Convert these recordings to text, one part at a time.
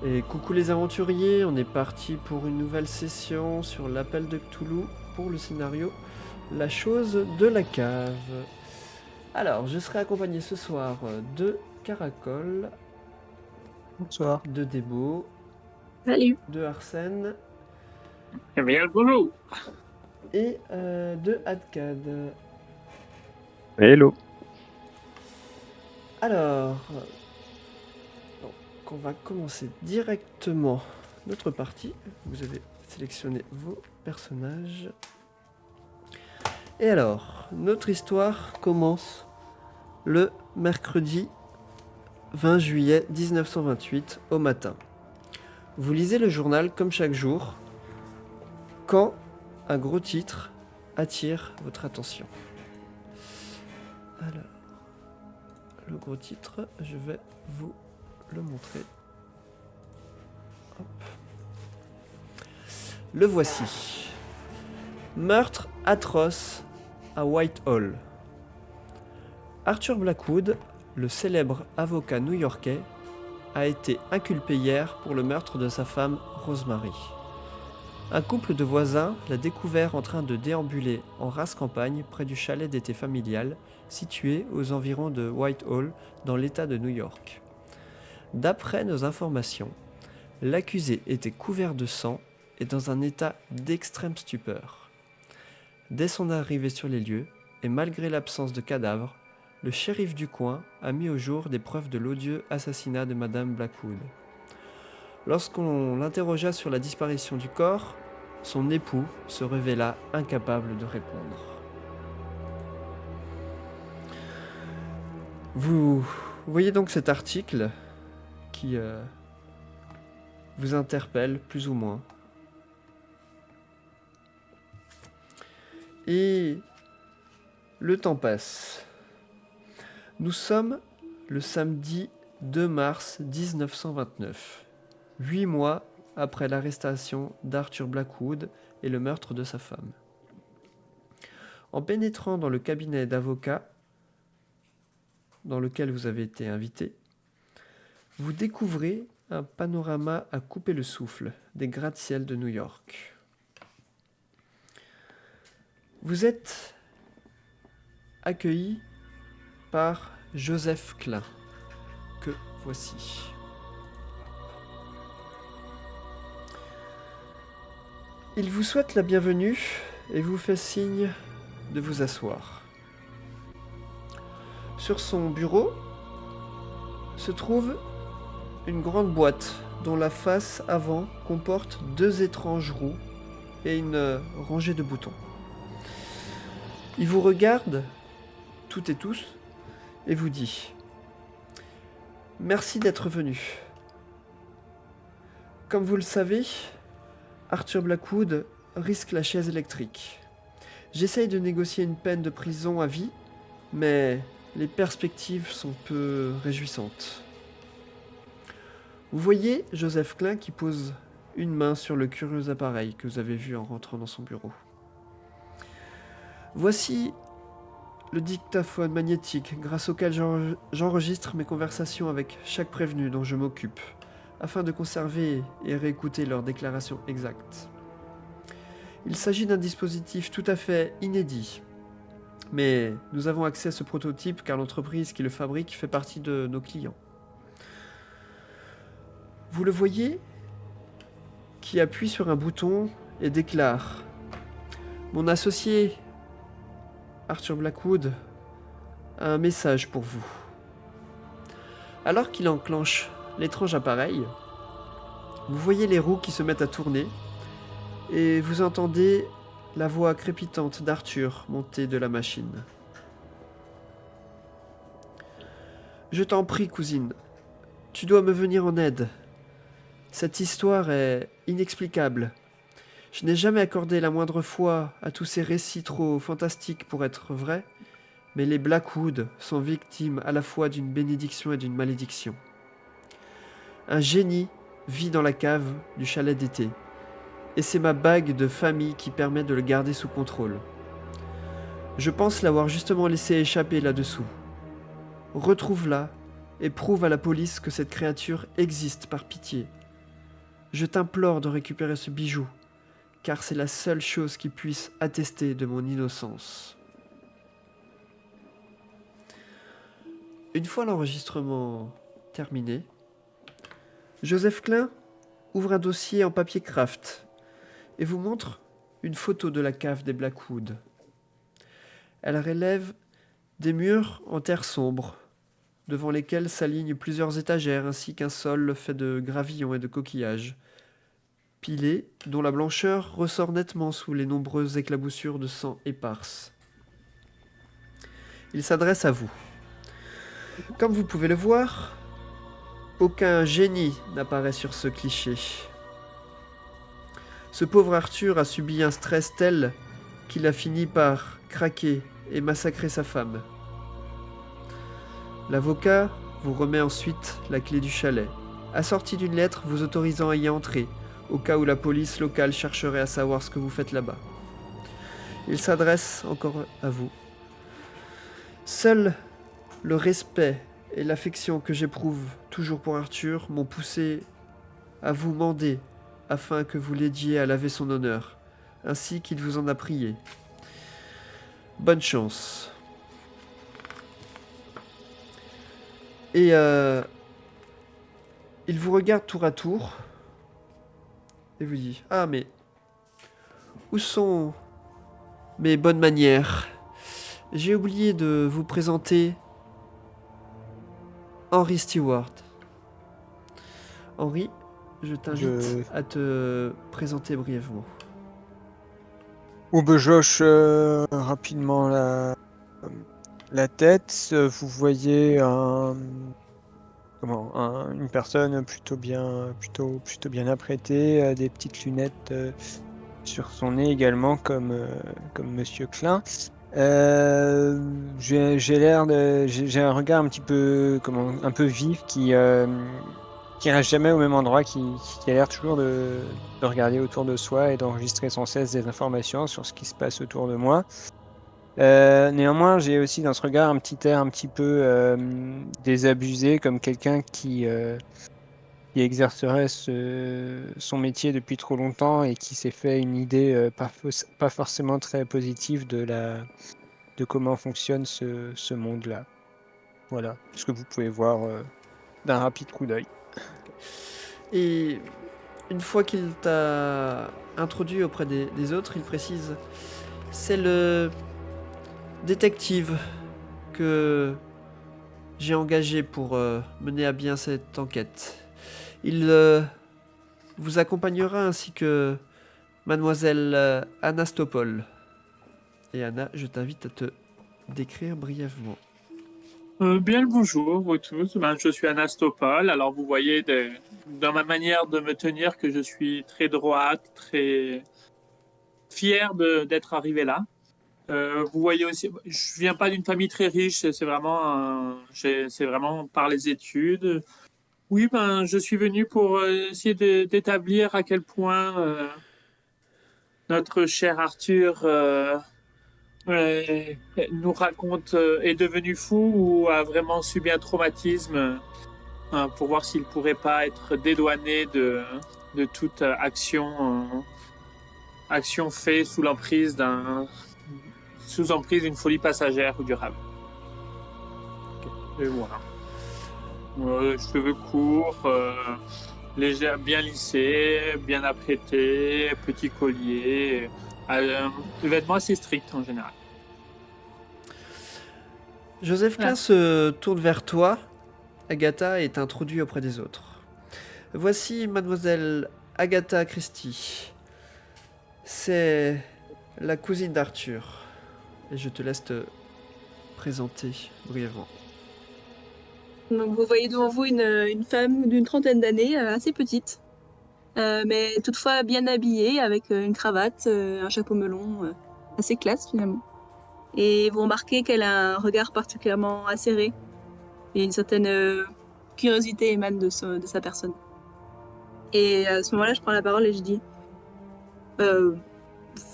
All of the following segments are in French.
Et coucou les aventuriers, on est parti pour une nouvelle session sur l'appel de Cthulhu pour le scénario La chose de la cave. Alors, je serai accompagné ce soir de Caracol, Bonsoir. de Débo, Salut. de Arsène Eh bien, bonjour. et de Adkad. Hello. Alors, donc, on va commencer directement notre partie. Vous avez sélectionné vos personnages. Et alors, notre histoire commence le mercredi 20 juillet 1928 au matin. Vous lisez le journal comme chaque jour quand un gros titre attire votre attention. Alors, le gros titre, je vais vous le montrer. Hop. Le voici. Meurtre atroce à Whitehall. Arthur Blackwood, le célèbre avocat new-yorkais, a été inculpé hier pour le meurtre de sa femme Rosemary. Un couple de voisins l'a découvert en train de déambuler en rase campagne près du chalet d'été familial situé aux environs de Whitehall dans l'État de New York. D'après nos informations, l'accusé était couvert de sang et dans un état d'extrême stupeur. Dès son arrivée sur les lieux, et malgré l'absence de cadavre, le shérif du coin a mis au jour des preuves de l'odieux assassinat de Madame Blackwood. Lorsqu'on l'interrogea sur la disparition du corps, son époux se révéla incapable de répondre. Vous voyez donc cet article qui vous interpelle plus ou moins. Et le temps passe. Nous sommes le samedi 2 mars 1929, 8 mois après l'arrestation d'Arthur Blackwood et le meurtre de sa femme. En pénétrant dans le cabinet d'avocat dans lequel vous avez été invité, vous découvrez un panorama à couper le souffle des gratte-ciel de New York. Vous êtes accueilli par Joseph Klein, que voici. Il vous souhaite la bienvenue et vous fait signe de vous asseoir. Sur son bureau se trouve une grande boîte dont la face avant comporte 2 étranges roues et une rangée de boutons. Il vous regarde, toutes et tous, et vous dit « Merci d'être venu. Comme vous le savez, Arthur Blackwood risque la chaise électrique. J'essaye de négocier une peine de prison à vie, mais les perspectives sont peu réjouissantes. » Vous voyez Joseph Klein qui pose une main sur le curieux appareil que vous avez vu en rentrant dans son bureau. Voici le dictaphone magnétique grâce auquel j'enregistre mes conversations avec chaque prévenu dont je m'occupe, afin de conserver et réécouter leurs déclarations exactes. Il s'agit d'un dispositif tout à fait inédit, mais nous avons accès à ce prototype car l'entreprise qui le fabrique fait partie de nos clients. Vous le voyez qui appuie sur un bouton et déclare « Mon associé Arthur Blackwood a un message pour vous. » Alors qu'il enclenche l'étrange appareil, vous voyez les roues qui se mettent à tourner et vous entendez la voix crépitante d'Arthur monter de la machine. « Je t'en prie, cousine, tu dois me venir en aide. Cette histoire est inexplicable. Je n'ai jamais accordé la moindre foi à tous ces récits trop fantastiques pour être vrais, mais les Blackwood sont victimes à la fois d'une bénédiction et d'une malédiction. Un génie vit dans la cave du chalet d'été, et c'est ma bague de famille qui permet de le garder sous contrôle. Je pense l'avoir justement laissé échapper là-dessous. Retrouve-la et prouve à la police que cette créature existe par pitié. je t'implore de récupérer ce bijou, car c'est la seule chose qui puisse attester de mon innocence. » Une fois l'enregistrement terminé, Joseph Klein ouvre un dossier en papier craft et vous montre une photo de la cave des Blackwood. Elle relève des murs en terre sombre, devant lesquels s'alignent plusieurs étagères ainsi qu'un sol fait de gravillons et de coquillages, pilés, dont la blancheur ressort nettement sous les nombreuses éclaboussures de sang éparses. Il s'adresse à vous. Comme vous pouvez le voir, aucun génie n'apparaît sur ce cliché. Ce pauvre Arthur a subi un stress tel qu'il a fini par craquer et massacrer sa femme. L'avocat vous remet ensuite la clé du chalet, assortie d'une lettre vous autorisant à y entrer, au cas où la police locale chercherait à savoir ce que vous faites là-bas. Il s'adresse encore à vous. Seul le respect et l'affection que j'éprouve toujours pour Arthur m'ont poussé à vous mander afin que vous l'aidiez à laver son honneur, ainsi qu'il vous en a prié. Bonne chance. Et il vous regarde tour à tour et vous dit: « Ah, mais où sont mes bonnes manières ? J'ai oublié de vous présenter Henry Stewart. » Henry, je t'invite à te présenter brièvement. J'hoche rapidement la tête. Vous voyez une personne plutôt bien apprêtée, des petites lunettes sur son nez également, comme Monsieur Klein. J'ai un regard un petit peu un peu vif qui reste jamais au même endroit, qui a l'air toujours de regarder autour de soi et d'enregistrer sans cesse des informations sur ce qui se passe autour de moi. Néanmoins, j'ai aussi dans ce regard un petit air un petit peu désabusé, comme quelqu'un qui exercerait son métier depuis trop longtemps et qui s'est fait une idée pas forcément très positive de comment fonctionne ce monde-là. Voilà, ce que vous pouvez voir d'un rapide coup d'œil. Et une fois qu'il t'a introduit auprès des autres, il précise: « C'est le détective que j'ai engagé pour mener à bien cette enquête. Il vous accompagnera ainsi que mademoiselle Anastopol. » Et Anna, je t'invite à te décrire brièvement. Bien le bonjour, vous tous. Je suis Anastopol. Alors, vous voyez dans ma manière de me tenir que je suis très droite, très fier d'être arrivé là. Vous voyez aussi, je viens pas d'une famille très riche, c'est vraiment par les études. Oui, je suis venu pour essayer d'établir à quel point notre cher Arthur nous raconte est devenu fou ou a vraiment subi un traumatisme, pour voir s'il pourrait pas être dédouané de toute action faite sous emprise d'une folie passagère ou durable. Et voilà. Cheveux courts, légers, bien lissés, bien apprêtés, petit collier, des vêtements assez stricts en général. Joseph Klein se tourne vers toi, Agatha, et est introduit auprès des autres. Voici mademoiselle Agatha Christie. C'est la cousine d'Arthur. Et je te laisse te présenter brièvement. Donc vous voyez devant vous une femme d'une trentaine d'années, assez petite, mais toutefois bien habillée, avec une cravate, un chapeau melon, assez classe finalement. Et vous remarquez qu'elle a un regard particulièrement acéré, et une certaine curiosité émane de sa personne. Et à ce moment-là, je prends la parole et je dis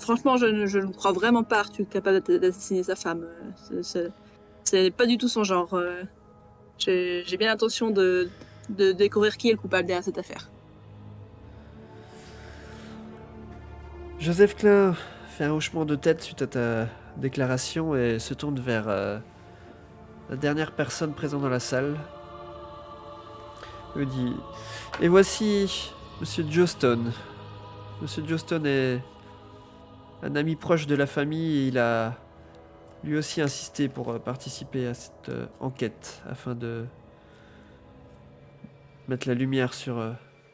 franchement, je ne crois vraiment pas Arthur capable d'assassiner sa femme. C'est pas du tout son genre. J'ai bien l'intention de découvrir qui est le coupable derrière cette affaire. Joseph Klein fait un hochement de tête suite à ta déclaration et se tourne vers la dernière personne présente dans la salle. Il dit « Et voici Monsieur Jostone. Monsieur Jostone est un ami proche de la famille et il a lui aussi insisté pour participer à cette enquête afin de mettre la lumière sur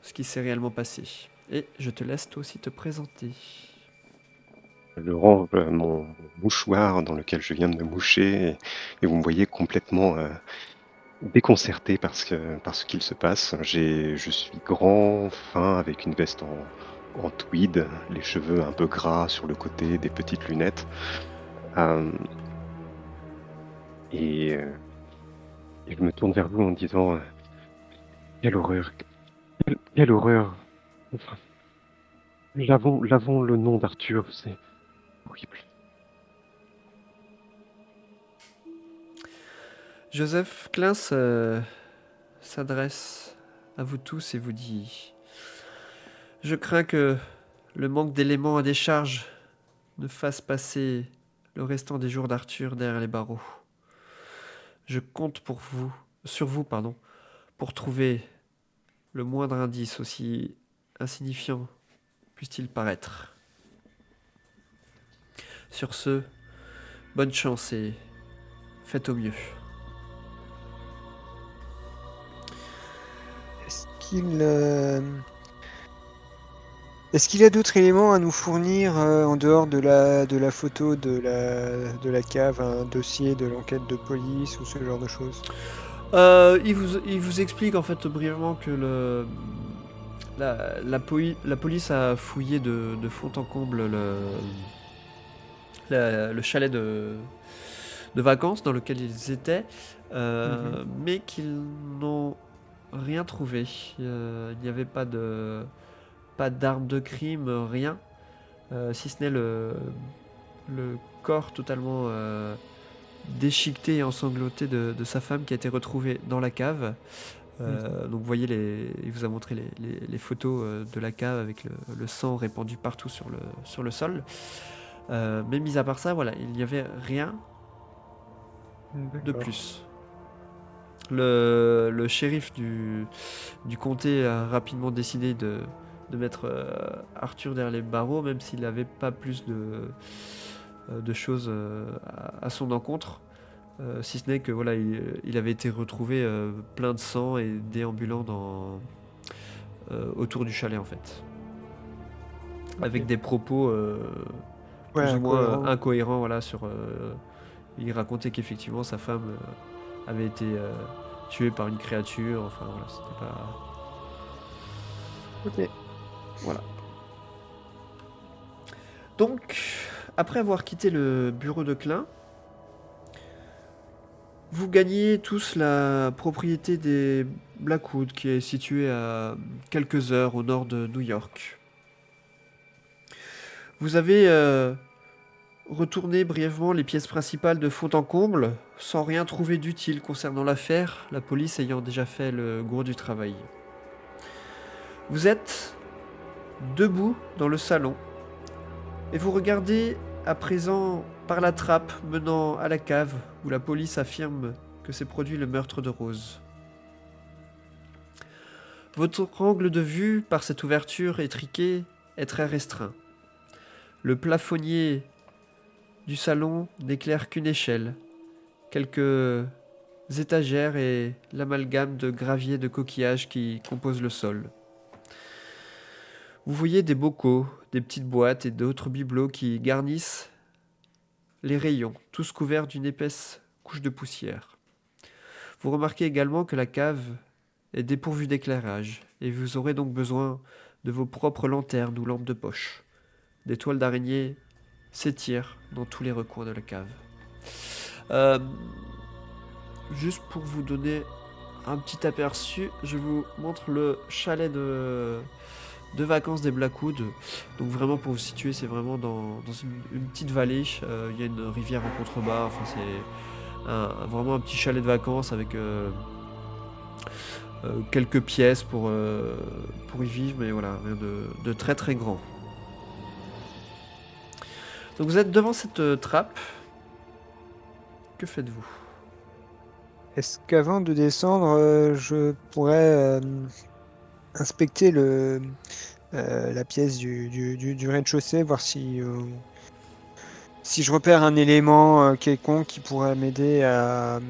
ce qui s'est réellement passé. Et je te laisse toi aussi te présenter. » Je range mon mouchoir dans lequel je viens de me moucher et vous me voyez complètement déconcerté par ce qu'il se passe. Je suis grand, fin, avec une veste en tweed, les cheveux un peu gras sur le côté, des petites lunettes. Et je me tourne vers vous en disant quelle horreur, quelle horreur. Enfin, l'avons le nom d'Arthur, c'est horrible. Joseph Klein s'adresse à vous tous et vous dit « Je crains que le manque d'éléments à décharge ne fasse passer le restant des jours d'Arthur derrière les barreaux. Je compte sur vous, pour trouver le moindre indice, aussi insignifiant puisse-t-il paraître. Sur ce, bonne chance et faites au mieux. » Est-ce qu'il a d'autres éléments à nous fournir en dehors de la photo de la cave, un dossier de l'enquête de police ou ce genre de choses? Il vous explique en fait brièvement que la police a fouillé de fond en comble le chalet de vacances dans lequel ils étaient, mais qu'ils n'ont rien trouvé. Il n'y avait pas d'arme de crime, rien, si ce n'est le corps totalement déchiqueté et ensanglanté de sa femme qui a été retrouvé dans la cave. Donc vous voyez, il vous a montré les photos de la cave avec le sang répandu partout sur le sol. Mais mis à part ça, voilà, il n'y avait rien de plus. Le shérif du comté a rapidement décidé de mettre Arthur derrière les barreaux, même s'il n'avait pas plus de choses à son encontre, si ce n'est que voilà, il avait été retrouvé plein de sang et déambulant autour du chalet en fait, avec des propos plus ou moins incohérents, voilà, il racontait qu'effectivement sa femme avait été tuée par une créature, enfin voilà, c'était pas... Ok. Voilà. Donc, après avoir quitté le bureau de Klein, vous gagnez tous la propriété des Blackwood, qui est située à quelques heures au nord de New York. Vous avez retourné brièvement les pièces principales de fond en comble, sans rien trouver d'utile concernant l'affaire, la police ayant déjà fait le gros du travail. Vous êtes debout dans le salon, et vous regardez à présent par la trappe menant à la cave où la police affirme que s'est produit le meurtre de Rose. Votre angle de vue par cette ouverture étriquée est très restreint. Le plafonnier du salon n'éclaire qu'une échelle, quelques étagères et l'amalgame de gravier de coquillages qui compose le sol. Vous voyez des bocaux, des petites boîtes et d'autres bibelots qui garnissent les rayons, tous couverts d'une épaisse couche de poussière. Vous remarquez également que la cave est dépourvue d'éclairage et vous aurez donc besoin de vos propres lanternes ou lampes de poche. Des toiles d'araignée s'étirent dans tous les recoins de la cave. Juste pour vous donner un petit aperçu, je vous montre le chalet de vacances des Blackwood. Donc vraiment pour vous situer, c'est vraiment dans une petite vallée. Il y a une rivière en contrebas. Enfin, c'est vraiment un petit chalet de vacances avec quelques pièces pour y vivre, mais voilà, rien de très très grand. Donc vous êtes devant cette trappe. Que faites-vous? Est-ce qu'avant de descendre, je pourrais inspecter la pièce du rez-de-chaussée, voir si je repère un élément quelconque qui pourrait m'aider à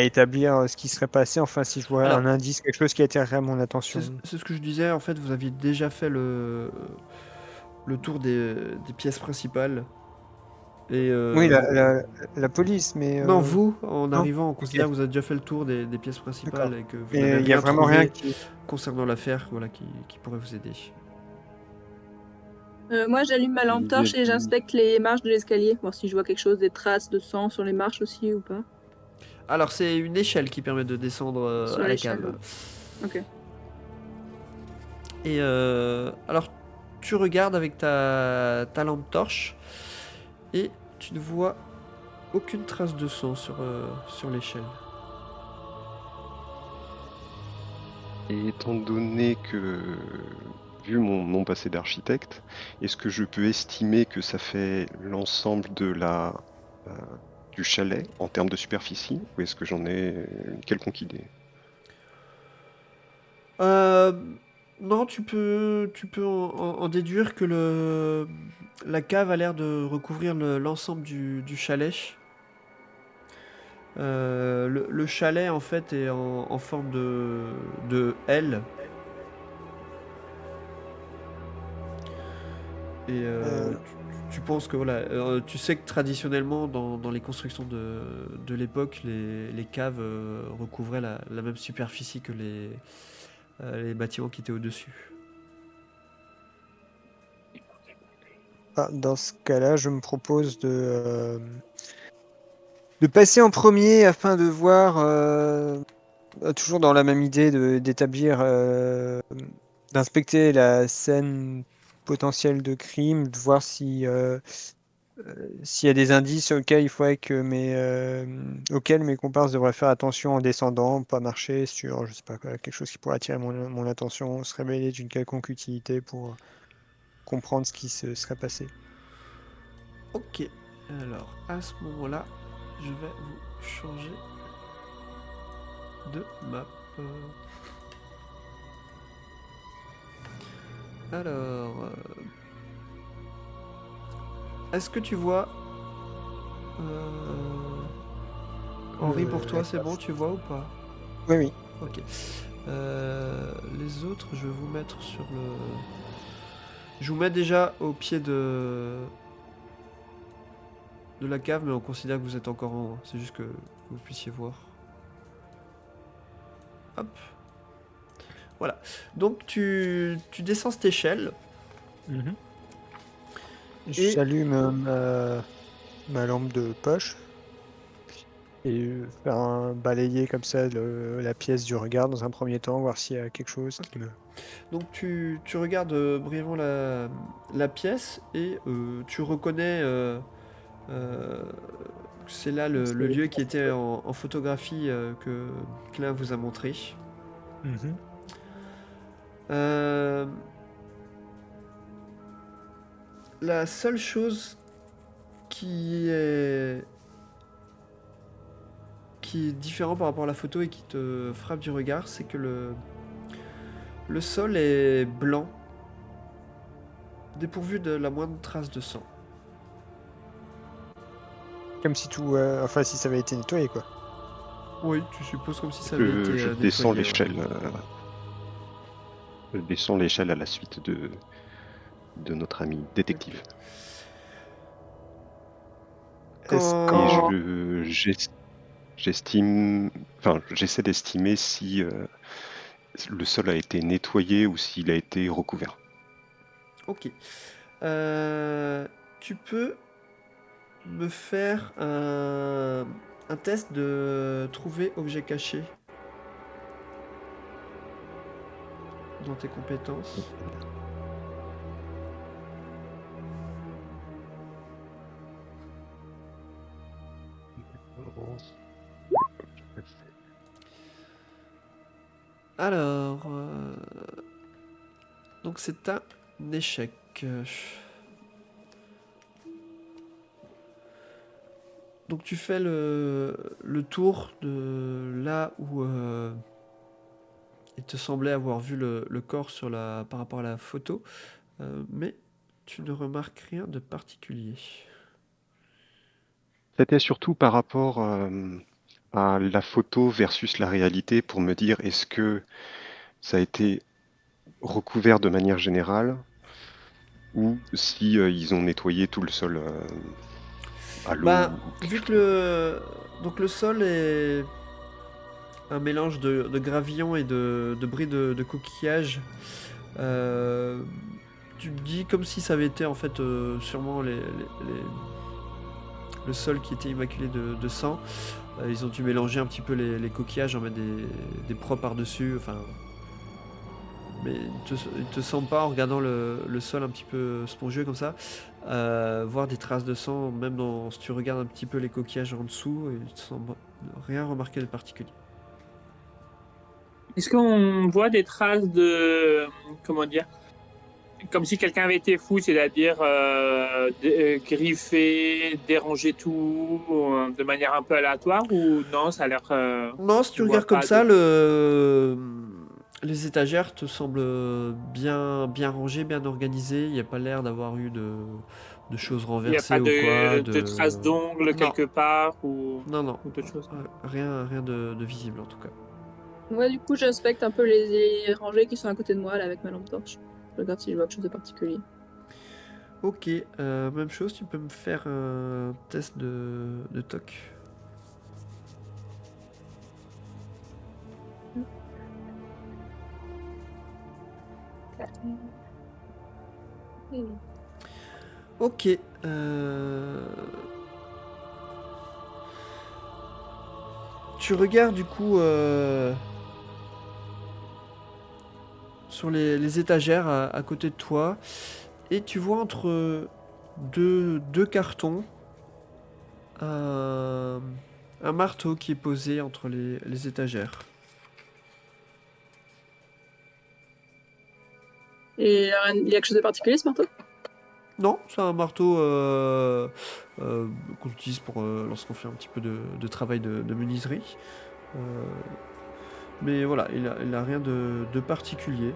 établir ce qui serait passé, enfin si je vois Alors, un indice, quelque chose qui attirerait mon attention. c'est ce que je disais, en fait, vous aviez déjà fait le tour des pièces principales. Et Oui, la police, mais non, vous, en non? arrivant, on Ok, considère que vous avez déjà fait le tour des pièces principales d'accord. et que vous n'avez Mais il n'y a rien vraiment rien trouvé qui... concernant l'affaire, voilà, qui pourrait vous aider. Moi, j'allume ma lampe torche et j'inspecte les marches de l'escalier, voir si je vois quelque chose, des traces de sang sur les marches aussi ou pas. Alors, c'est une échelle qui permet de descendre Sur à la l'échelle. cave. Ok. Et alors, tu regardes avec ta lampe torche et tu ne vois aucune trace de sang sur l'échelle. Et étant donné que, vu mon passé d'architecte, est-ce que je peux estimer que ça fait l'ensemble euh, du chalet en termes de superficie, ou est-ce que j'en ai une quelconque idée? Euh, non, tu peux en déduire que la cave a l'air de recouvrir l'ensemble du chalet. Le chalet, en fait, est en forme de L. Et Euh, tu penses que, voilà, tu sais que traditionnellement, dans les constructions de l'époque, les caves recouvraient la même superficie que les bâtiments qui étaient au-dessus. dans ce cas-là, je me propose de passer en premier afin de voir, toujours dans la même idée d'établir, d'inspecter la scène potentielle de crime, de voir s'il y a des indices auxquels il faudrait que auxquels mes comparses devraient faire attention en descendant, pas marcher sur, je sais pas quoi, quelque chose qui pourrait attirer mon attention, se révéler d'une quelconque utilité pour comprendre ce qui se serait passé. Ok, alors à ce moment-là, je vais vous changer de map. Alors, est-ce que tu vois Henri, pour toi, c'est bon, tu vois ou pas? Oui, oui. Ok. Les autres, je vais vous mettre sur le. Je vous mets déjà au pied de la cave, mais on considère que vous êtes encore en haut. C'est juste que vous puissiez voir. Hop. Voilà. Donc tu descends cette échelle Mhm. et J'allume ma lampe de poche et faire un balayer comme ça la pièce du regard dans un premier temps, voir s'il y a quelque chose qui me... donc tu regardes brièvement la pièce et tu reconnais euh, c'est là le lieu qui était en photographie que Klein vous a montré. Mhm. Euh, la seule chose qui est différent par rapport à la photo et qui te frappe du regard, c'est que le sol est blanc, dépourvu de la moindre trace de sang. Comme si tout... enfin, si ça avait été nettoyé, quoi. Oui, tu supposes comme si ça avait Je, été je descends nettoyé. Ouais. l'échelle, je descends l'échelle à la suite de notre ami détective. Est-ce Et Quand j'estime, enfin, j'essaie d'estimer si le sol a été nettoyé ou s'il a été recouvert. Ok. Euh, tu peux me faire un test de trouver objet caché dans tes compétences. Alors, donc c'est un échec. Donc tu fais le tour de là où il te semblait avoir vu le corps par rapport à la photo, mais tu ne remarques rien de particulier. C'était surtout par rapport à la photo versus la réalité pour me dire est-ce que ça a été recouvert de manière générale ou si ils ont nettoyé tout le sol à l'eau Bah, ou quelque vu chose. que donc le sol est un mélange de gravillon et de débris de coquillages, euh, tu te dis comme si ça avait été en fait sûrement le sol qui était immaculé de sang. Ils ont dû mélanger un petit peu les coquillages, en mettre des props par-dessus, enfin. Mais il te semble pas, en regardant le sol un petit peu spongieux comme ça, voir des traces de sang, même si tu regardes un petit peu les coquillages en dessous, il te semble rien remarquer de particulier. Est-ce qu'on voit des traces de, comment dire, comme si quelqu'un avait été fou, c'est-à-dire griffer, déranger tout de manière un peu aléatoire, ou non, ça a l'air... Non, si tu on voit regardes comme pas de... ça, les étagères te semblent bien rangées, bien organisées. Il n'y a pas l'air d'avoir eu de choses Il n'y a renversées pas ou quoi. de traces d'ongles Non, quelque part, non. ou d'autres choses. Rien de visible en tout cas. Moi, du coup, j'inspecte un peu les rangées qui sont à côté de moi, là, avec ma lampe torche. Je regarde si je vois quelque chose de particulier. Ok, même chose, tu peux me faire un test de toc. Ok. Tu regardes du coup sur les étagères à côté de toi et tu vois entre deux cartons un, un marteau qui est posé entre les étagères. Et il y a quelque chose de particulier, ce marteau? Non, c'est un marteau qu'on utilise pour lorsqu'on fait un petit peu de travail de menuiserie. Euh, mais voilà, il a rien de particulier.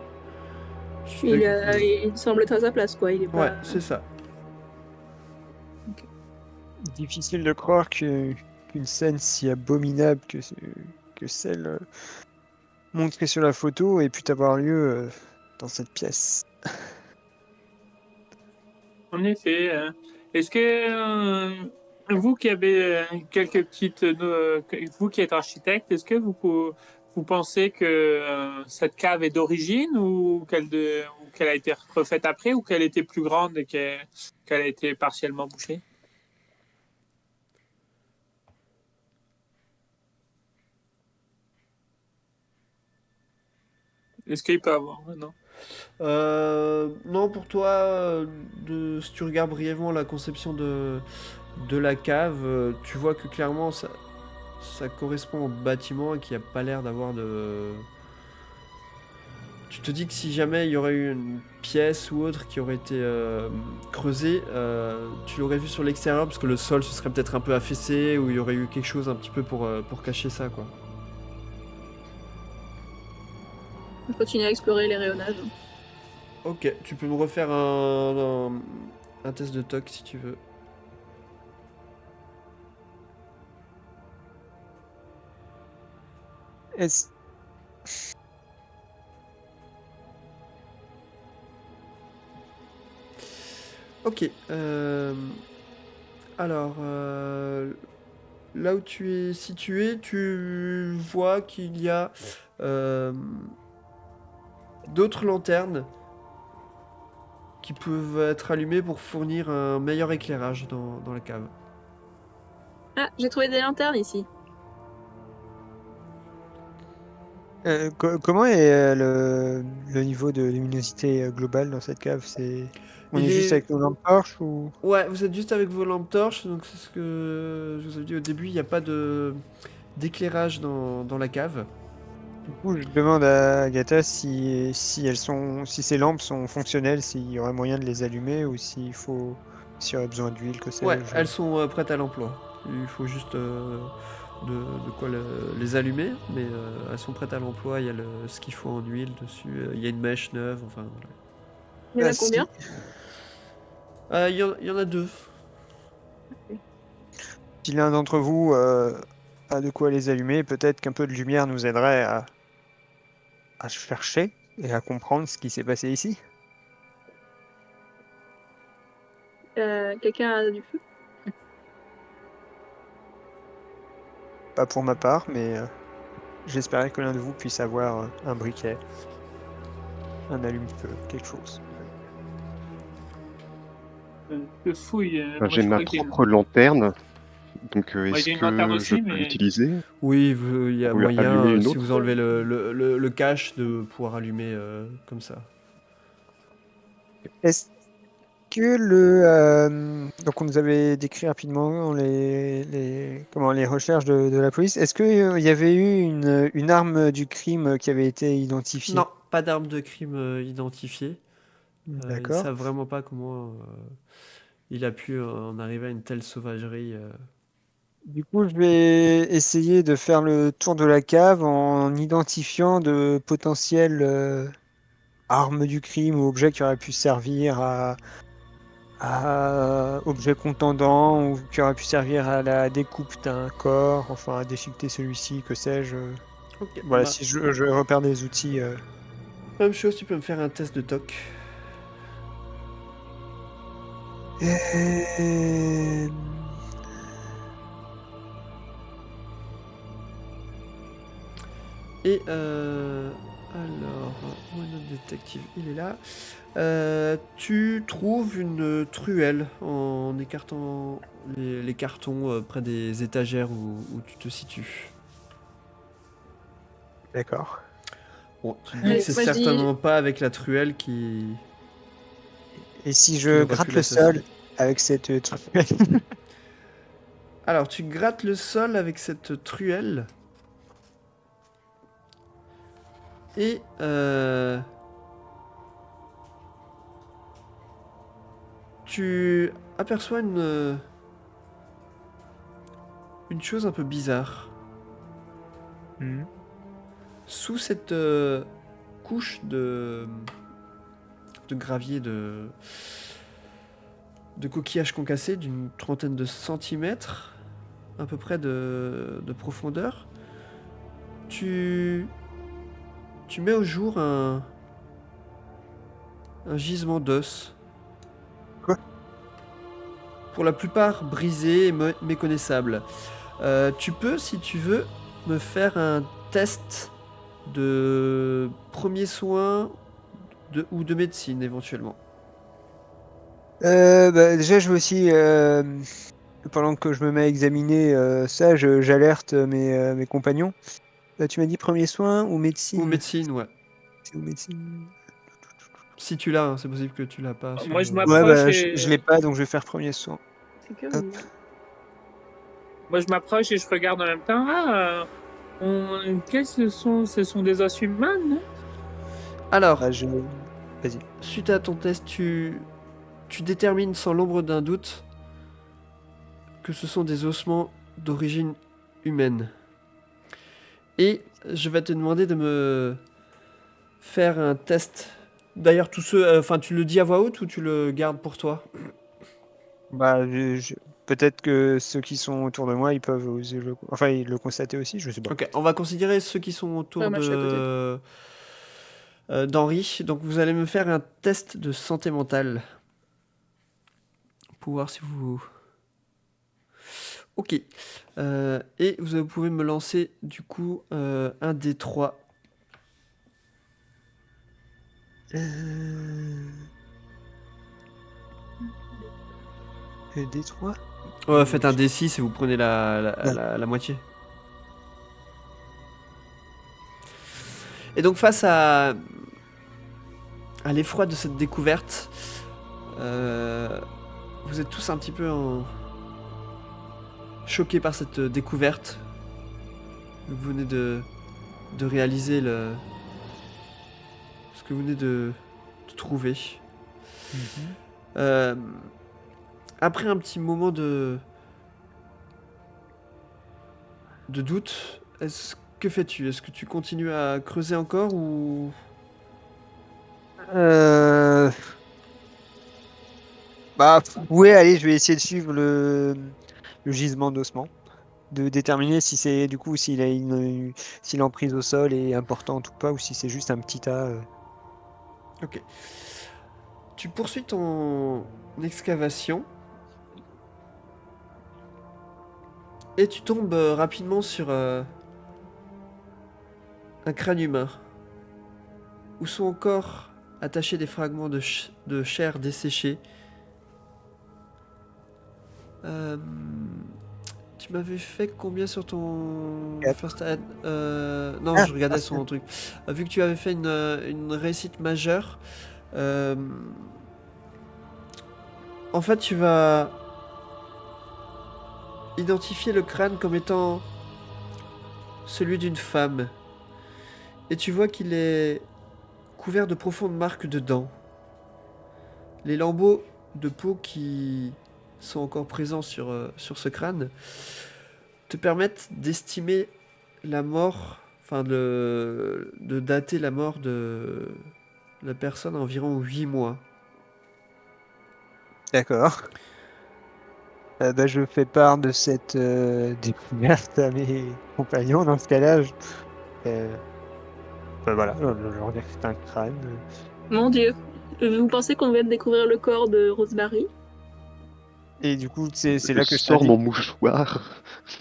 Il semble être à sa place, quoi. Il est Ouais, pas... c'est ça. Difficile de croire qu'une scène si abominable que celle montrée sur la photo ait pu avoir lieu dans cette pièce. En effet, est-ce que vous qui avez quelques petites... vous qui êtes architecte, est-ce que vous pensez que cette cave est d'origine ou qu'elle a été refaite après ou qu'elle était plus grande et qu'elle a été partiellement bouchée? Est-ce qu'il peut avoir... Non. Non, pour toi, si tu regardes brièvement la conception de la cave, tu vois que clairement ça correspond au bâtiment et qu'il n'y a pas l'air d'avoir de... Tu te dis que si jamais il y aurait eu une pièce ou autre qui aurait été creusée, tu l'aurais vu sur l'extérieur parce que le sol se serait peut-être un peu affaissé ou il y aurait eu quelque chose un petit peu pour cacher ça, quoi. Je continue à explorer les rayonnages. Ok, tu peux me refaire un test de toc si tu veux. Est-ce Ok. Alors, là où tu es situé, tu vois qu'il y a euh, d'autres lanternes qui peuvent être allumées pour fournir un meilleur éclairage dans la cave. Ah, j'ai trouvé des lanternes ici. comment est le niveau de luminosité global dans cette cave? On est Il juste est... avec nos lampes torches ou... Ouais, vous êtes juste avec vos lampes torches, donc c'est ce que je vous avais dit au début, il n'y a pas d'éclairage dans la cave. Du coup, je demande à Agatha si si ces lampes sont fonctionnelles, s'il y aurait moyen de les allumer ou s'il y aurait besoin d'huile, que Ouais, sais-je. elles sont prêtes à l'emploi. Il faut juste de quoi les allumer, mais elles sont prêtes à l'emploi. Il y a ce qu'il faut en huile dessus. Il y a une mèche neuve. Enfin, voilà. Il y en a Bah, combien? Il y en a 2. Si l'un d'entre vous a de quoi les allumer, peut-être qu'un peu de lumière nous aiderait à chercher et à comprendre ce qui s'est passé ici. Quelqu'un a du feu? Pas pour ma part, mais j'espérais que l'un de vous puisse avoir un briquet, un allume-feu, quelque chose. Je fouille. Enfin, Moi, j'ai je ma crois qu'il y a- propre lanterne, donc Moi, est-ce j'ai une lanterne que je aussi, peux mais l'utiliser Oui, il y a ou allumer moyen, une si autre? vous enlevez le cache, de pouvoir allumer comme ça. Est-ce que donc on nous avait décrit rapidement les recherches de la police. Est-ce que il y avait eu une arme du crime qui avait été identifiée? Non, pas d'arme de crime identifiée. Ils ne D'accord. savent vraiment pas comment il a pu en arriver à une telle sauvagerie. Du coup, je vais essayer de faire le tour de la cave en identifiant de potentielles armes du crime ou objets qui auraient pu servir à objet contendant ou qui auraient pu servir à la découpe d'un corps, enfin à déchiqueter celui-ci, que sais-je. Ok, Voilà, bah, si je repère des outils. même chose, tu peux me faire un test de TOC. Euh, Et alors, où est notre détective? Il est là. Tu trouves une truelle en écartant les cartons près des étagères où tu te situes. D'accord. Bon, tu te dis que c'est Moi, je dis, certainement pas avec la truelle qui Et si qu'il je aurait pu gratte le l'assassiner. sol avec cette truelle? Alors, tu grattes le sol avec cette truelle. Et tu aperçois une chose un peu bizarre. Hmm. Sous cette couche de gravier de coquillages concassés d'une trentaine de centimètres, à peu près de profondeur, tu mets au jour un gisement d'os. Quoi? Pour la plupart brisé et méconnaissable. Tu peux, si tu veux, me faire un test de premiers soins ou de médecine éventuellement. Bah, déjà, je veux aussi, pendant que je me mets à examiner ça, j'alerte mes compagnons. Tu m'as dit premier soin ou Ou médecine? médecine, ouais. C'est ou médecine? Si tu l'as, hein, c'est possible que tu l'as pas. Moi, je Ouais, m'approche bah, je et l'ai pas, donc je vais faire premier soin. c'est que Hop. je regarde en même temps. Ah, qu'est-ce que ce sont? Ce sont des os humains, non? Alors, Bah, Vas-y. suite à ton test, tu détermines sans l'ombre d'un doute que ce sont des ossements d'origine humaine. Et je vais te demander de me faire un test. D'ailleurs, tous ceux, enfin, tu le dis à voix haute ou tu le gardes pour toi? Bah, peut-être que ceux qui sont autour de moi, ils peuvent oser enfin, ils le constater aussi, je sais pas. Ok, on va considérer ceux qui sont autour Ouais, moi, je suis à côté. d'Henri. Donc, vous allez me faire un test de santé mentale pour voir si vous. Ok. Et vous pouvez me lancer du coup un D3. D3? Ouais, faites un D6 et vous prenez Ouais. la moitié. Et donc face à l'effroi de cette découverte, vous êtes tous un petit peu choqués par cette découverte. Vous venez de réaliser ce que vous venez de trouver. Mhm. Après un petit moment de doute. Que fais-tu? Est-ce que tu continues à creuser encore ou... Bah, ouais, allez, je vais essayer de suivre le gisement d'ossements, de déterminer si c'est du coup s'il a si l'emprise au sol est importante ou pas, ou si c'est juste un petit tas. Ok. Tu poursuis ton excavation et tu tombes rapidement sur un crâne humain où sont encore attachés des fragments de chair desséchée. Euh, Tu m'avais fait combien sur ton 4. first aid? Non, Ah, je regardais parfait. son truc. Vu que tu avais fait une réussite majeure, euh, en fait, tu vas identifier le crâne comme étant celui d'une femme. Et tu vois qu'il est couvert de profondes marques de dents. Les lambeaux de peau qui sont encore présents sur ce crâne te permettent d'estimer la mort, enfin de dater la mort de la personne à environ 8 mois. D'accord. Bah, je fais part de cette découverte à mes compagnons dans ce cas-là. Bah, voilà, je leur dis que c'est un crâne. Mon Dieu. Vous pensez qu'on vient de découvrir le corps de Rosemary? Et du coup, c'est Je là que je sors t'indique. mon mouchoir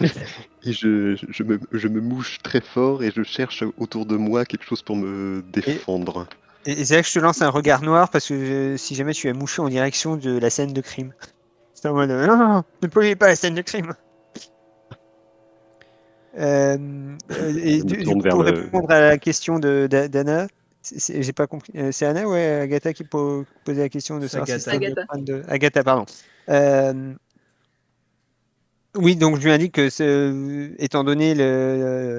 et je me mouche très fort et je cherche autour de moi quelque chose pour me Et, défendre. et c'est là que je te lance un regard noir parce que si jamais tu es mouché en direction de la scène de crime. C'est en mode non, non, non, ne polluez pas la scène de crime. Et Je me du tourne coup, vers pour le. répondre à la question d'Anna, j'ai pas compris. C'est Anna ou Agatha qui posait la question de C'est savoir si Agatha. c'était le Agatha. crâne de Agatha, pardon. Euh, oui, donc je lui indique que étant donné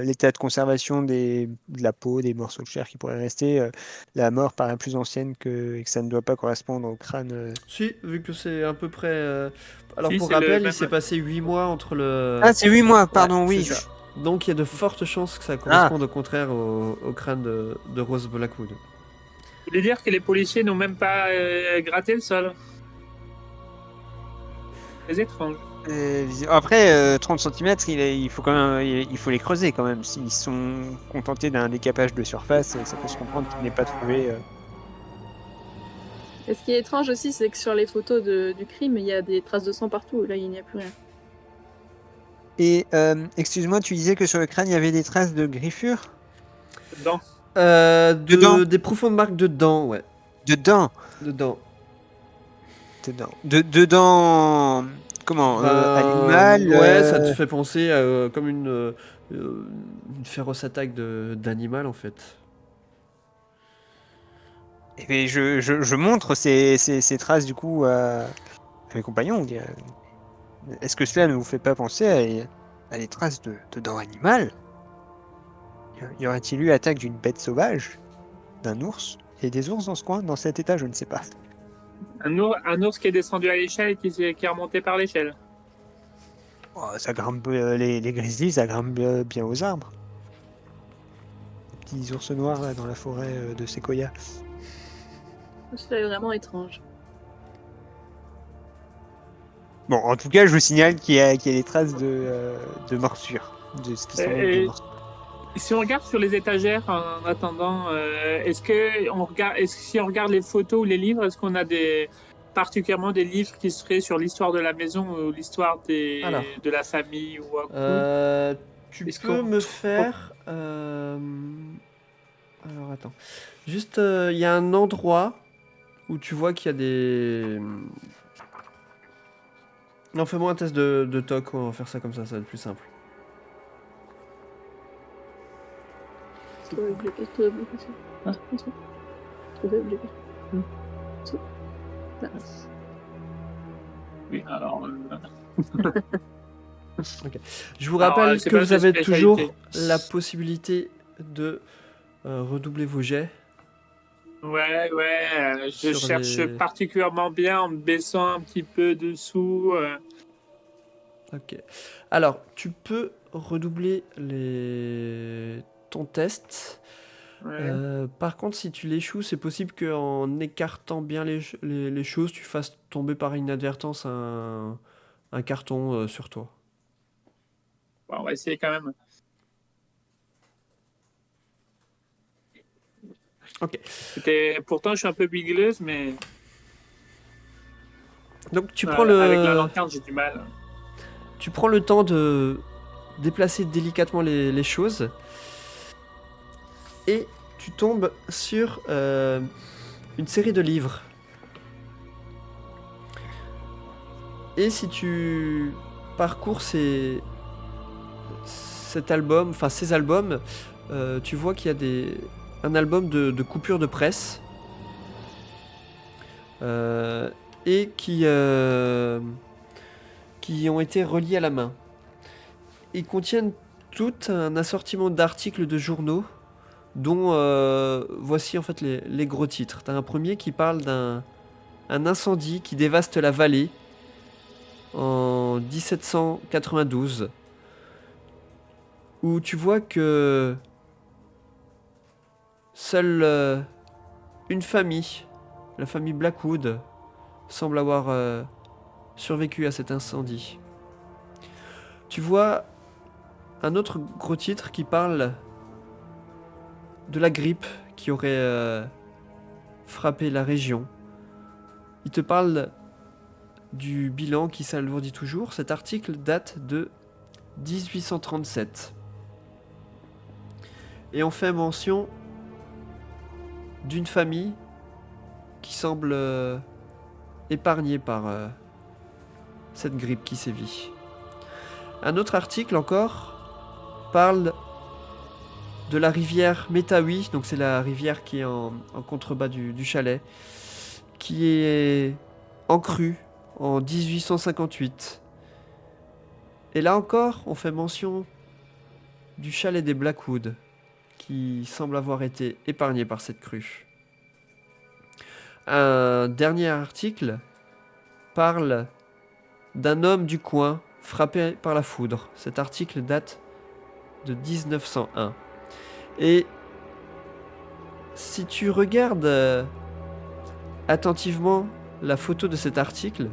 l'état de conservation de la peau, des morceaux de chair qui pourraient rester, la mort paraît plus ancienne et que ça ne doit pas correspondre au crâne. Si, vu que c'est à peu près... Alors Si, pour c'est le rappel, il même. s'est passé 8 mois entre le... Ah, c'est 8 mois, Ouais, pardon, c'est oui. ça. Donc il y a de fortes chances que ça Ah, corresponde au contraire au crâne de Rose Blackwood. Vous voulez dire que les policiers n'ont même pas gratté le sol? C'est étrange. après, 30 centimètres, il faut quand même, il faut les creuser quand même. S'ils sont contentés d'un décapage de surface, ça peut se comprendre qu'ils n'aient pas trouvé. Et ce qui est étrange aussi, c'est que sur les photos du crime, il y a des traces de sang partout. Là, il n'y a plus rien. Et excuse-moi, tu disais que sur le crâne, il y avait des traces de griffures? Dedans. Dedans? Des profondes marques de dents, ouais. Dedans? Dedans. Dedans. Dedans. Comment? Ben, Animal? ouais, ça te fait penser à comme une féroce attaque d'animal en fait. Eh bien, je montre ces traces du coup à mes compagnons. On dit, est-ce que cela ne vous fait pas penser à des traces de dents animales? Y aurait-il eu attaque d'une bête sauvage? D'un ours? Il y a des ours dans ce coin, dans cet état, je ne sais pas. Un ours qui est descendu à l'échelle et qui est remonté par l'échelle. Oh, ça grimpe, les grizzlies, ça grimpe bien aux arbres. Les petits ours noirs là dans la forêt de séquoia. Cela est vraiment étrange. Bon, en tout cas, je vous signale qu'il y a des traces de morsures, de ce qui semble être des Et morsures. si on regarde sur les étagères en attendant, si on regarde les photos ou les livres, est-ce qu'on a particulièrement des livres qui seraient sur l'histoire de la maison ou l'histoire Alors. de la famille ou autre? Tu Est-ce peux qu'on me trouve- faire... Alors attends. Juste, il y a un endroit où tu vois qu'il y a des... Non, fais-moi un test de toc, on va faire ça comme ça va être plus simple. Trouver bloqué, trouver bloqué. Hein? Trouver bloqué. Oui, alors. Je vous Alors, rappelle c'est que pas vous ma avez spécialité. toujours la possibilité de redoubler vos jets. Ouais, je Sur cherche les- particulièrement bien en me baissant un petit peu dessous. Ok. Alors, tu peux redoubler ton test. Ouais. Par contre, si tu l'échoues, c'est possible qu'en écartant bien les choses, tu fasses tomber par inadvertance un carton sur toi. Bon, on va essayer quand même. Ok. Pourtant, je suis un peu bigleuse, mais Donc tu prends avec la le, lanterne, j'ai du mal. tu prends le temps de déplacer délicatement les choses et tu tombes sur une série de livres. Et si tu parcours ces albums, tu vois qu'il y a un album de coupures de presse et qui ont été reliés à la main. Ils contiennent tout un assortiment d'articles de journaux dont voici en fait les gros titres. T'as un premier qui parle d'un incendie qui dévaste la vallée en 1792, où tu vois que seule une famille, la famille Blackwood, semble avoir survécu à cet incendie. Tu vois un autre gros titre qui parle de la grippe qui aurait frappé la région. Il te parle du bilan qui s'alourdit toujours. Cet article date de 1837. Et on fait mention d'une famille qui semble épargnée par cette grippe qui sévit. Un autre article encore parle de la rivière Metawi, donc c'est la rivière qui est en contrebas du chalet, qui est en crue en 1858. Et là encore, on fait mention du chalet des Blackwood, qui semble avoir été épargné par cette crue. Un dernier article parle d'un homme du coin frappé par la foudre. Cet article date de 1901. Et si tu regardes attentivement la photo de cet article,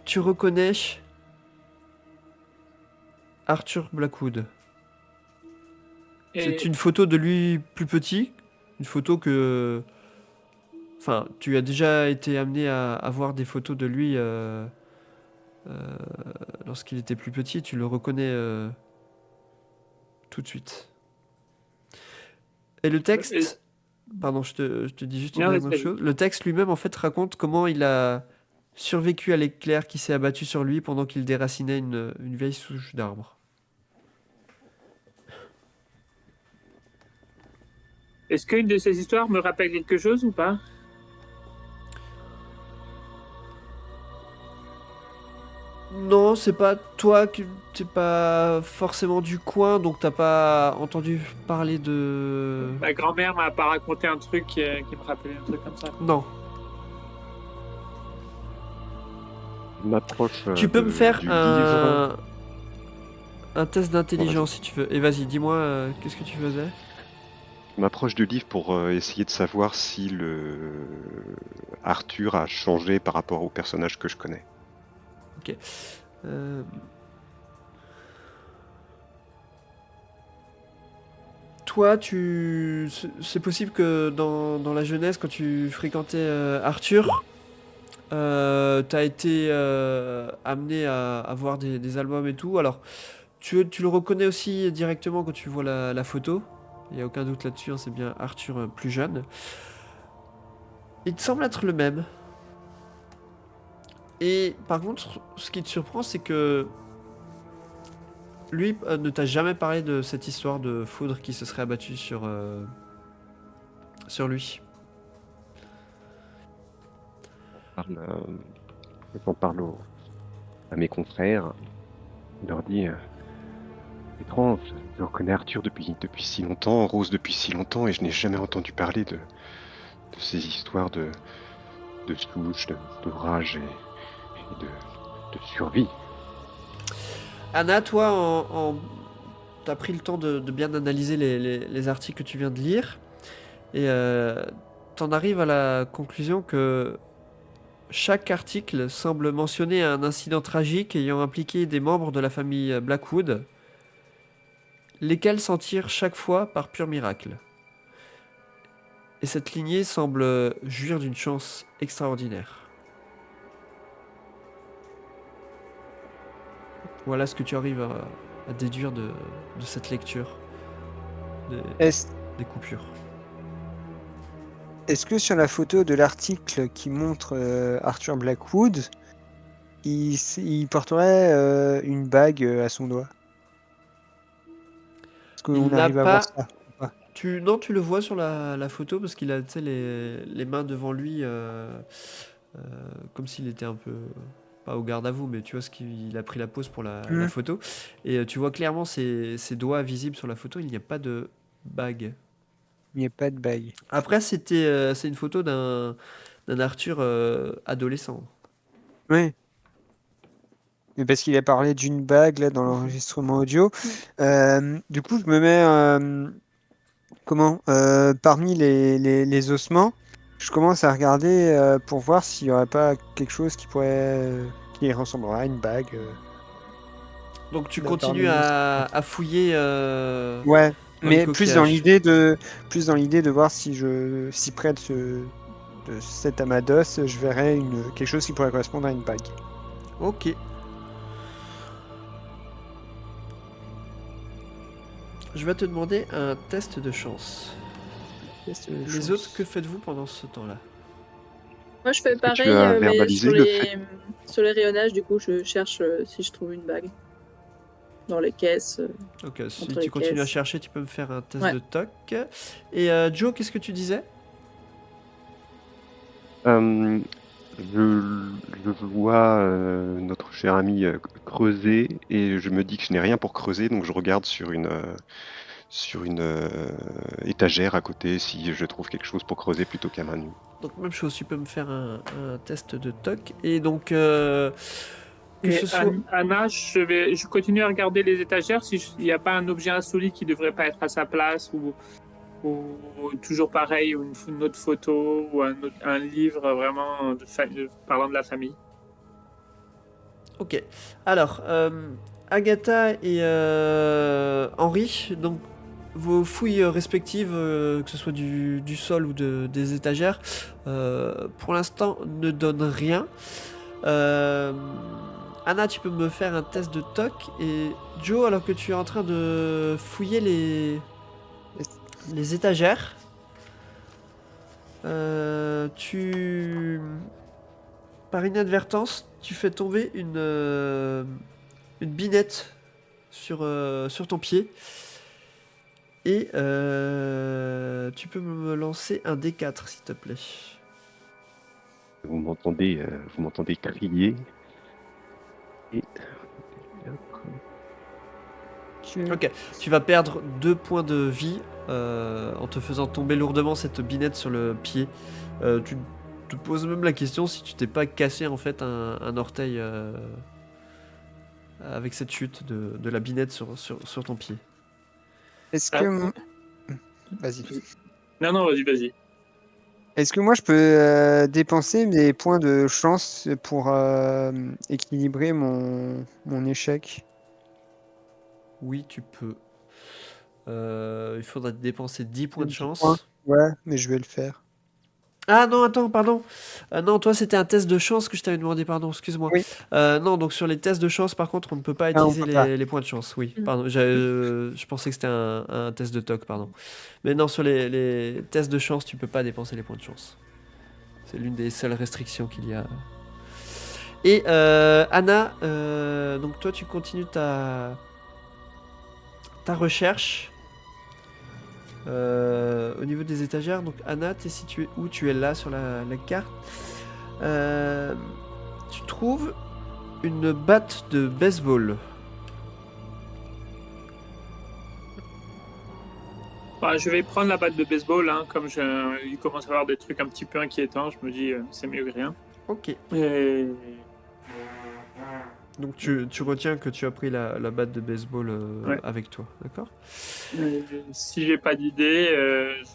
tu reconnais Arthur Blackwood. Et C'est une photo de lui plus petit, une photo que... Enfin, tu as déjà été amené à voir des photos de lui lorsqu'il était plus petit, tu le reconnais tout de suite. Et le texte... Pardon, je te dis juste une Non, dernière vas-y. chose. Le texte lui-même, en fait, raconte comment il a survécu à l'éclair qui s'est abattu sur lui pendant qu'il déracinait une vieille souche d'arbre. Est-ce qu'une de ces histoires me rappelle quelque chose ou pas? Non, c'est pas toi, t'es pas forcément du coin, donc t'as pas entendu parler de... Ma grand-mère m'a pas raconté un truc qui me rappelait un truc comme ça. Non. Je m'approche Tu peux me faire du livre. un test d'intelligence si tu veux. Et vas-y, dis-moi, qu'est-ce que tu faisais? Je m'approche du livre pour essayer de savoir si Arthur a changé par rapport au personnage que je connais. Euh, Toi, c'est possible que dans la jeunesse, quand tu fréquentais Arthur, t'as été amené à voir des albums et tout. Alors, tu le reconnais aussi directement quand tu vois la photo. Il n'y a aucun doute là-dessus, hein, c'est bien Arthur plus jeune. Il te semble être le même. Et par contre, ce qui te surprend, c'est que lui ne t'a jamais parlé de cette histoire de foudre qui se serait abattue sur lui. J'en parle à mes confrères. Je leur dis étrange, je reconnais Arthur depuis si longtemps, Rose depuis si longtemps, et je n'ai jamais entendu parler de ces histoires de souches, d'orages et de de survie. Anna, toi, t'as pris le temps de bien analyser les articles que tu viens de lire et t'en arrives à la conclusion que chaque article semble mentionner un incident tragique ayant impliqué des membres de la famille Blackwood, lesquels s'en tirent chaque fois par pur miracle. Et cette lignée semble jouir d'une chance extraordinaire. Voilà ce que tu arrives à déduire de cette lecture Est-ce des coupures. est-ce que sur la photo de l'article qui montre Arthur Blackwood, il porterait une bague à son doigt? Est-ce qu'on Il n'a arrive à voir pas- ça ou pas? Non, tu le vois sur la photo parce qu'il a tu sais, les mains devant lui, comme s'il était un peu, pas au garde à vous, mais tu vois ce qu'il a pris la pose pour la Mhm. photo. Et tu vois clairement ses doigts visibles sur la photo, il n'y a pas de bague. Il n'y a pas de bague. Après, c'est une photo d'un Arthur adolescent. Oui. Mais parce qu'il a parlé d'une bague là dans l'enregistrement audio. Du coup, je me mets parmi les ossements, je commence à regarder pour voir s'il n'y aurait pas quelque chose qui ressemblera à une bague. Donc tu Là, continues parmi les à fouiller Ouais, dans les mais plus dans coquillages. l'idée de voir si près de cet amas d'os, je verrais quelque chose qui pourrait correspondre à une bague. Ok. Je vais te demander un test de chance. Les autres, que faites-vous pendant ce temps-là? Moi, je fais Est-ce que tu pareil, as mais verbalisé le fait sur les rayonnages, du coup, je cherche si je trouve une bague. Dans les caisses. Ok, si Entre tu les continues à caisses. chercher, tu peux me faire un test Ouais. de toc. Et Joe, qu'est-ce que tu disais? Je vois notre cher ami creuser et je me dis que je n'ai rien pour creuser, donc je regarde sur une étagère à côté si je trouve quelque chose pour creuser plutôt qu'à main nue. Donc même chose, tu peux me faire un test de toc. Et donc, que Et ce soit... Anna, je continue à regarder les étagères s'il n'y a pas un objet insolite qui devrait pas être à sa place ou toujours pareil, une autre photo ou un livre vraiment parlant de la famille. Ok. Alors, Agatha et Henri, donc vos fouilles respectives, que ce soit du sol ou des étagères, pour l'instant ne donnent rien. Anna, tu peux me faire un test de toc. Et Joe, alors que tu es en train de fouiller les étagères, par inadvertance, tu fais tomber une binette sur ton pied. Et tu peux me lancer un D4, s'il te plaît. Vous m'entendez crier. Et... Ok, tu vas perdre 2 points de vie en te faisant tomber lourdement cette binette sur le pied. Tu te poses même la question si tu t'es pas cassé en fait un orteil avec cette chute de la binette sur ton pied. Est-ce Ah. que... Vas-y. Non, vas-y. Est-ce que moi je peux dépenser mes points de chance pour équilibrer mon échec? Oui, tu peux. Il faudra dépenser 10 points de 10 chance. points. Ouais, mais je vais le faire. Ah non, attends, pardon. Non, toi c'était un test de chance que je t'avais demandé, pardon, excuse-moi. Oui. Non, donc sur les tests de chance, par contre, on ne peut pas Ah, on utiliser peut pas. les points de chance, oui. Mm. Pardon, je pensais que c'était un test de toc, pardon. Mais non, sur les tests de chance, tu peux pas dépenser les points de chance. C'est l'une des seules restrictions qu'il y a. Et Anna, donc toi tu continues ta recherche. Au niveau des étagères, donc Anna, t'es située où? Tu es là sur la carte. Tu trouves une batte de baseball. Bah, je vais prendre la batte de baseball, hein, comme il commence à y avoir des trucs un petit peu inquiétants, je me dis c'est mieux que rien. Ok. Et Donc tu retiens que tu as pris la batte de baseball Ouais. avec toi, d'accord? Si j'ai pas d'idée,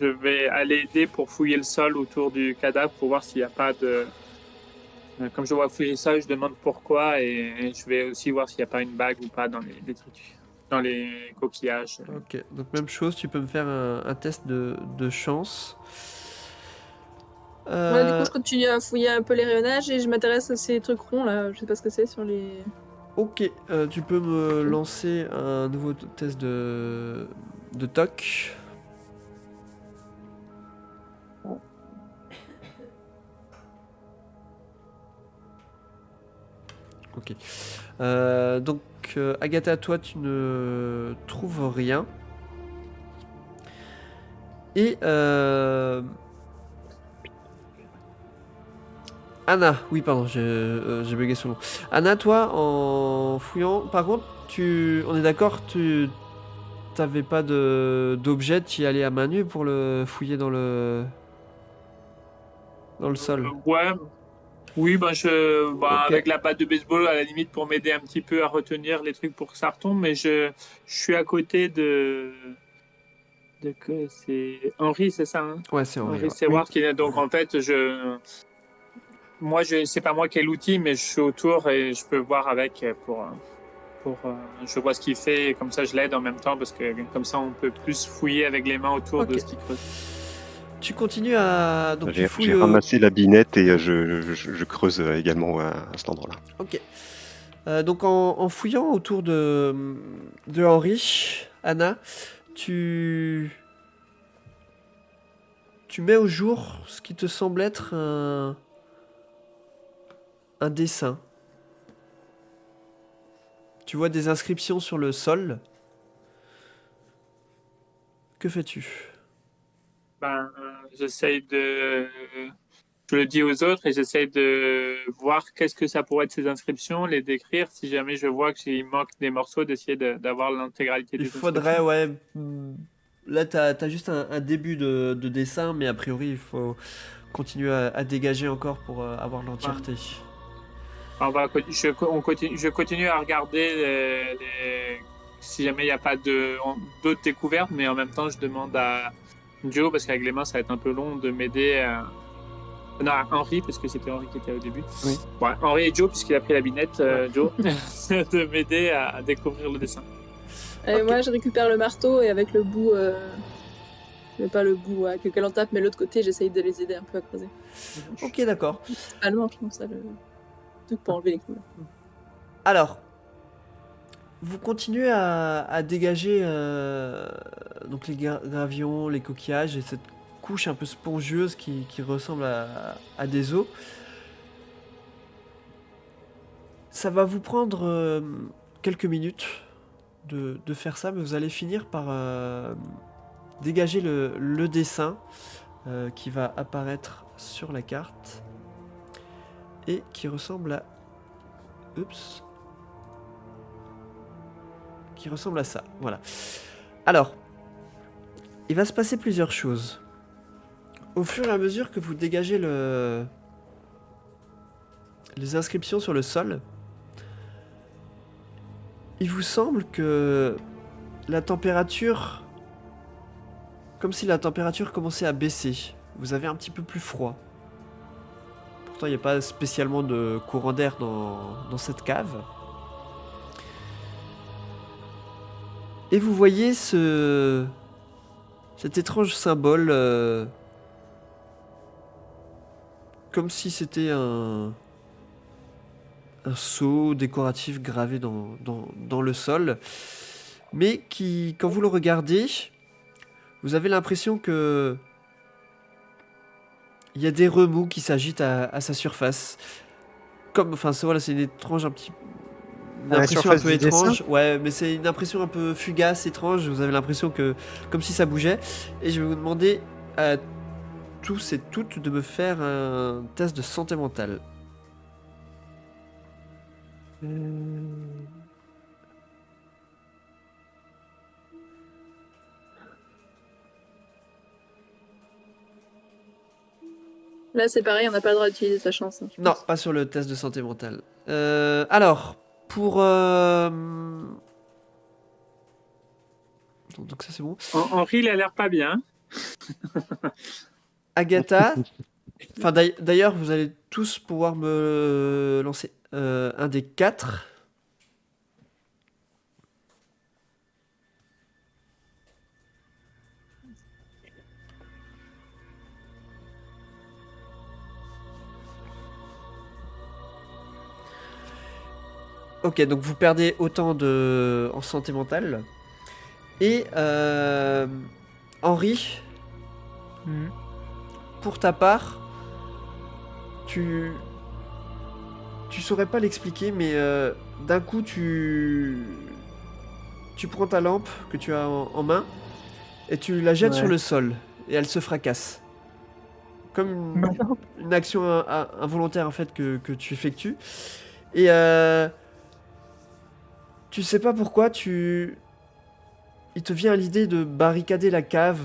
je vais aller aider pour fouiller le sol autour du cadavre pour voir s'il n'y a pas de. Comme je vois fouiller ça, je demande pourquoi et je vais aussi voir s'il n'y a pas une bague ou pas dans les détritus, dans les coquillages. Ok, donc même chose, tu peux me faire un test de chance. Ouais, du coup, je continue à fouiller un peu les rayonnages et je m'intéresse à ces trucs ronds là. Je sais pas ce que c'est sur les. Ok, tu peux me lancer un nouveau test de toc. Ok. Donc, Agatha, toi, tu ne trouves rien. Et Anna, oui, pardon, j'ai bugué son nom. Anna, toi, en fouillant, par contre, on est d'accord, tu t'avais pas d'objet, tu y allais à main nue pour le fouiller dans le sol. Ouais, oui, Ok. avec la batte de baseball à la limite pour m'aider un petit peu à retenir les trucs pour que ça retombe, mais je suis à côté de que c'est Henri, c'est ça, hein? Ouais, c'est Henri. Henri Ouais. Seward qui est donc en fait c'est pas moi qui ai l'outil, mais je suis autour et je peux voir avec je vois ce qu'il fait et comme ça je l'aide en même temps parce que comme ça on peut plus fouiller avec les mains autour de Ok. ce qu'il creuse. Tu continues à. Donc tu fouilles. J'ai ramassé la binette et je creuse également à cet endroit-là. Ok. Donc en fouillant autour de Henri, Anna, tu mets au jour ce qui te semble être un dessin. Tu vois des inscriptions sur le sol. Que fais-tu? J'essaye de je le dis aux autres et j'essaye de voir qu'est-ce que ça pourrait être ces inscriptions, les décrire. Si jamais je vois qu'il manque des morceaux, d'essayer d'avoir l'intégralité Il des faudrait, inscriptions. ouais. Là, t'as juste un début de dessin, mais a priori, il faut continuer à dégager encore pour avoir l'entièreté. Je continue à regarder si jamais il n'y a pas d'autres découvertes, mais en même temps, je demande à Joe, parce qu'avec les mains, ça va être un peu long, de m'aider à. Non, à Henri, parce que c'était Henri qui était au début. Oui. Ouais, Henri et Joe, puisqu'il a pris la binette, Ouais. Joe, de m'aider à découvrir le dessin. Ok. Moi, je récupère le marteau et avec le bout. Mais pas le bout avec lequel on tape, mais l'autre côté, j'essaye de les aider un peu à creuser. Ok, d'accord. Allemand, je pense ça le truc pour enlever les couleurs. Alors, vous continuez à dégager donc les gravions, les coquillages et cette couche un peu spongieuse qui ressemble à des os. Ça va vous prendre quelques minutes de faire ça, mais vous allez finir par dégager le dessin qui va apparaître sur la carte et qui ressemble à... Oups. Qui ressemble à ça, voilà. Alors, il va se passer plusieurs choses. Au fur et à mesure que vous dégagez les inscriptions sur le sol, il vous semble que la température... Comme si la température commençait à baisser. Vous avez un petit peu plus froid. Pourtant, il n'y a pas spécialement de courant d'air dans cette cave. Et vous voyez cet étrange symbole, comme si c'était un sceau décoratif gravé dans le sol, mais qui, quand vous le regardez, vous avez l'impression que il y a des remous qui s'agitent à sa surface. Voilà, c'est une À la impression un surface peu du dessin. étrange. Ouais, mais c'est une impression un peu fugace, étrange. Vous avez l'impression que, comme si ça bougeait. Et je vais vous demander à tous et toutes de me faire un test de santé mentale. Là, c'est pareil, on n'a pas le droit d'utiliser sa chance. Hein, je Non, pense. pas sur le test de santé mentale. Alors, pour... Donc ça c'est bon. Henri, il a l'air pas bien. Agatha, enfin d'ailleurs vous allez tous pouvoir me lancer un des 4. Ok, donc vous perdez autant en santé mentale. Et Henri, pour ta part, tu saurais pas l'expliquer, mais d'un coup tu prends ta lampe que tu as en main et tu la jettes sur le sol et elle se fracasse. Comme une action involontaire en fait que tu effectues. Et tu sais pas pourquoi il te vient à l'idée de barricader la cave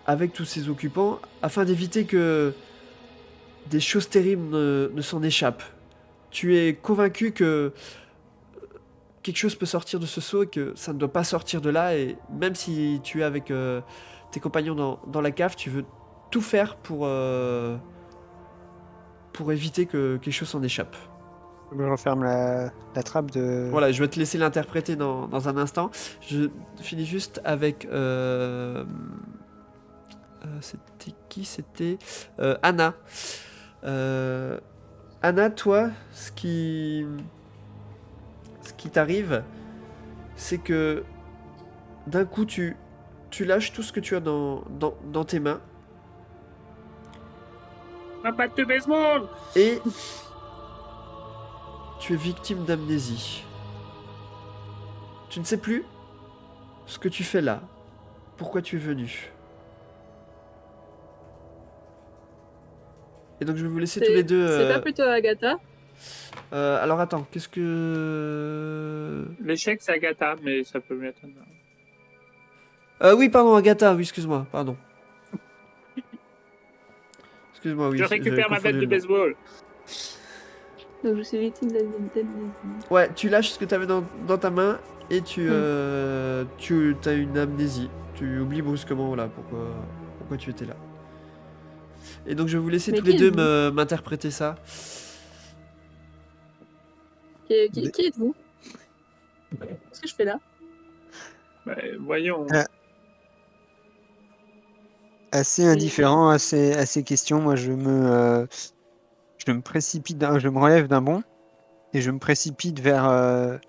avec tous ses occupants afin d'éviter que des choses terribles ne s'en échappent. Tu es convaincu que quelque chose peut sortir de ce seau et que ça ne doit pas sortir de là, et même si tu es avec tes compagnons dans la cave, tu veux tout faire pour éviter que quelque chose s'en échappe. Je referme la trappe de... Voilà, je vais te laisser l'interpréter dans un instant. Je finis juste avec... c'était qui? C'était Anna. Anna, toi, ce qui t'arrive, c'est que d'un coup, tu lâches tout ce que tu as dans tes mains. Un batte de baseball. Et tu es victime d'amnésie. Tu ne sais plus ce que tu fais là. Pourquoi tu es venu. Et donc je vais vous laisser tous les deux... C'est pas plutôt Agatha? Alors attends, qu'est-ce que... L'échec, c'est Agatha, mais ça peut m'étonner. Oui, pardon, Agatha, oui, excuse-moi, pardon. Excuse-moi, oui. Je récupère ma batte de baseball. Donc je suis victime d'amnésie. Ouais, tu lâches ce que tu avais dans ta main et tu as une amnésie. Tu oublies brusquement là pourquoi tu étais là. Et donc je vais vous laisser tous les deux m'interpréter ça. Qui êtes-vous? Qu'est-ce que je fais là? Voyons. Assez indifférent à ces questions. Moi, je me précipite, je me relève d'un bond et je me précipite vers